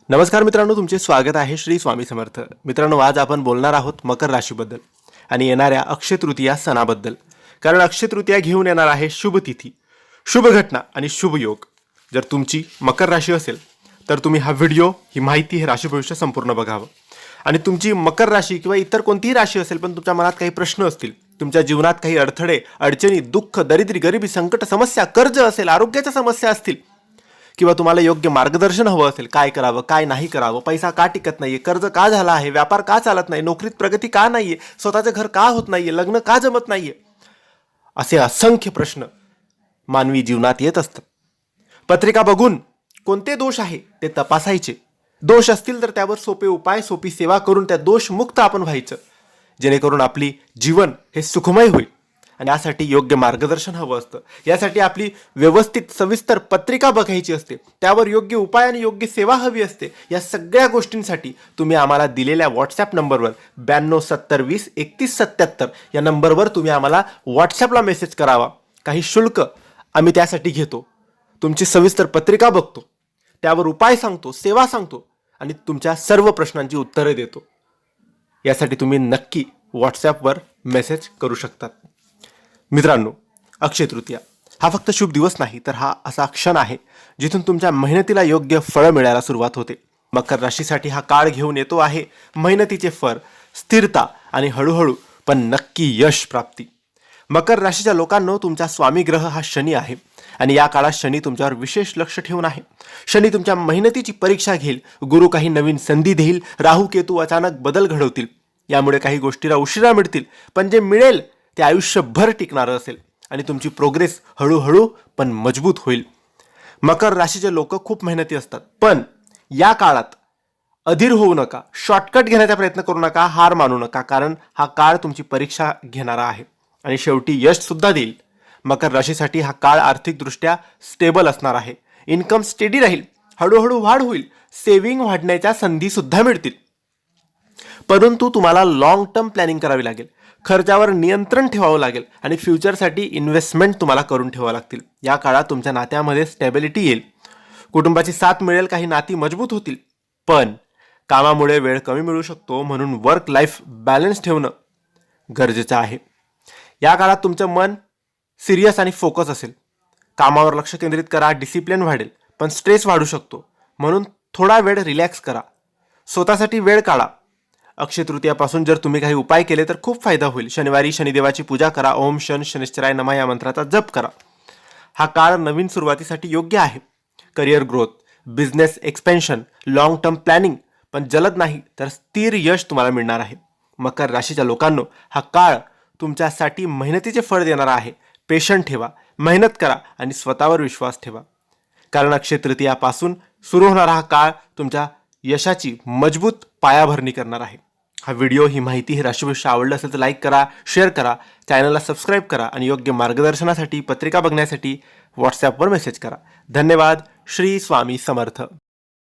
नमस्कार मित्रांनो, तुमचे स्वागत आहे श्री स्वामी समर्थ. मित्रांनो, आज आपण बोलणार आहोत मकर राशीबद्दल आणि येणाऱ्या अक्षय तृतीया सणाबद्दल. कारण अक्षय तृतीया घेऊन येणार आहे शुभ तिथी, शुभ घटना आणि शुभ योग. जर तुमची मकर राशी असेल तर तुम्ही हा व्हिडिओ, ही माहिती, हे राशी भविष्य संपूर्ण बघावं. आणि तुमची मकर राशी किंवा इतर कोणतीही राशी असेल पण तुमच्या मनात काही प्रश्न असतील, तुमच्या जीवनात काही अडथळे, अडचणी, दुःख, दरिद्री, गरिबी, संकट, समस्या, कर्ज असेल, आरोग्याच्या समस्या असतील, किंवा तुम्हाला योग्य मार्गदर्शन हवं असेल, काय करावं काय नाही करावं, पैसा का टिकत नाहीये, कर्ज का झाला आहे, व्यापार का चालत नाही, नोकरीत प्रगती का नाहीये, स्वतःचं घर का होत नाहीये, लग्न का जमत नाहीये, असे असंख्य प्रश्न मानवी जीवनात येत असतात. पत्रिका बघून कोणते दोष आहे ते तपासायचे. दोष असतील तर त्यावर सोपे उपाय, सोपी सेवा करून त्या दोषमुक्त आपण व्हायचं, जेणेकरून आपली जीवन हे सुखमय होईल. आणि यासाठी योग्य मार्गदर्शन हवं असतं. यासाठी आपली व्यवस्थित सविस्तर पत्रिका बघायची असते, त्यावर योग्य उपाय आणि योग्य सेवा हवी असते. या सगळ्या गोष्टींसाठी तुम्ही आम्हाला दिलेल्या व्हॉट्सॲप नंबरवर 9270203177 या नंबरवर तुम्ही आम्हाला व्हॉट्सॲपला मेसेज करावा. काही शुल्क आम्ही त्यासाठी घेतो. तुमची सविस्तर पत्रिका बघतो, त्यावर उपाय सांगतो, सेवा सांगतो आणि तुमच्या सर्व प्रश्नांची उत्तरे देतो. यासाठी तुम्ही नक्की व्हॉट्सॲपवर मेसेज करू शकतात. मित्रांनो, अक्षय तृतीया हा फक्त शुभ दिवस नाही, तर हा असा क्षण आहे जिथून तुमच्या मेहनतीला योग्य फळ मिळायला सुरुवात होते. मकर राशीसाठी हा काळ घेऊन येतो आहे मेहनतीचे फळ, स्थिरता आणि हळूहळू पण नक्की यश प्राप्ती. मकर राशीच्या लोकांनो, तुमचा स्वामी ग्रह हा शनी आहे आणि या काळात शनी तुमच्यावर विशेष लक्ष ठेवून आहे. शनी तुमच्या मेहनतीची परीक्षा घेईल. गुरु काही नवीन संधी देईल. राहू केतू अचानक बदल घडवतील. यामुळे काही गोष्टीला उशिरा मिळतील, पण जे मिळेल ते आयुष्यभर टिकणारं असेल आणि तुमची प्रोग्रेस हळूहळू पण मजबूत होईल. मकर राशीचे लोक खूप मेहनती असतात, पण या काळात अधीर होऊ नका, शॉर्टकट घेण्याचा प्रयत्न करू नका, हार मानू नका, कारण हा काळ तुमची परीक्षा घेणारा आहे आणि शेवटी यश सुद्धा देईल. मकर राशीसाठी हा काळ आर्थिकदृष्ट्या स्टेबल असणार आहे. इन्कम स्टेडी राहील, हळूहळू वाढ होईल, सेव्हिंग वाढण्याच्या संधी सुद्धा मिळतील. परंतु तुम्हाला लॉंग टर्म प्लॅनिंग करावी लागेल, खर्चावर नियंत्रण ठेवावं लागेल आणि फ्युचरसाठी इन्व्हेस्टमेंट तुम्हाला करून ठेवावं लागतील. या काळात तुमच्या नात्यामध्ये स्टॅबिलिटी येईल, कुटुंबाची साथ मिळेल, काही नाती मजबूत होतील. पण कामामुळे वेळ कमी मिळू शकतो, म्हणून वर्क लाईफ बॅलन्स ठेवणं गरजेचं आहे. या काळात तुमचं मन सिरियस आणि फोकस असेल. कामावर लक्ष केंद्रित करा, डिसिप्लिन वाढेल, पण स्ट्रेस वाढू शकतो, म्हणून थोडा वेळ रिलॅक्स करा, स्वतःसाठी वेळ काढा. अक्षय तृतीयापासून जर तुम्ही काही उपाय केले तर खूप फायदा होईल. शनिवारी शनिदेवाची पूजा करा, ओम शन शनिश्चराय नमः या मंत्राचा जप करा. हा काळ नवीन सुरुवातीसाठी योग्य आहे. Career growth, business expansion, long term planning, पण जलद नाही तर स्थिर यश तुम्हाला मिळणार आहे. मकर राशीच्या लोकांनो, हा काळ तुमच्यासाठी मेहनतीचे फळ देणारा आहे. पेशंट ठेवा, मेहनत करा आणि स्वतःवर विश्वास ठेवा, कारण अक्षय तृतीयापासून सुरू होणारा हा काळ तुमच्या यशाची मजबूत पायाभरणी करणार आहे. हा व्हिडिओ, ही माहिती, हे राशीभविष्य आवडलं असेल तर लाईक करा, शेअर करा, चॅनलला सबस्क्राईब करा आणि योग्य मार्गदर्शनासाठी, पत्रिका बघण्यासाठी व्हॉट्सॲपवर मेसेज करा. धन्यवाद. श्री स्वामी समर्थ.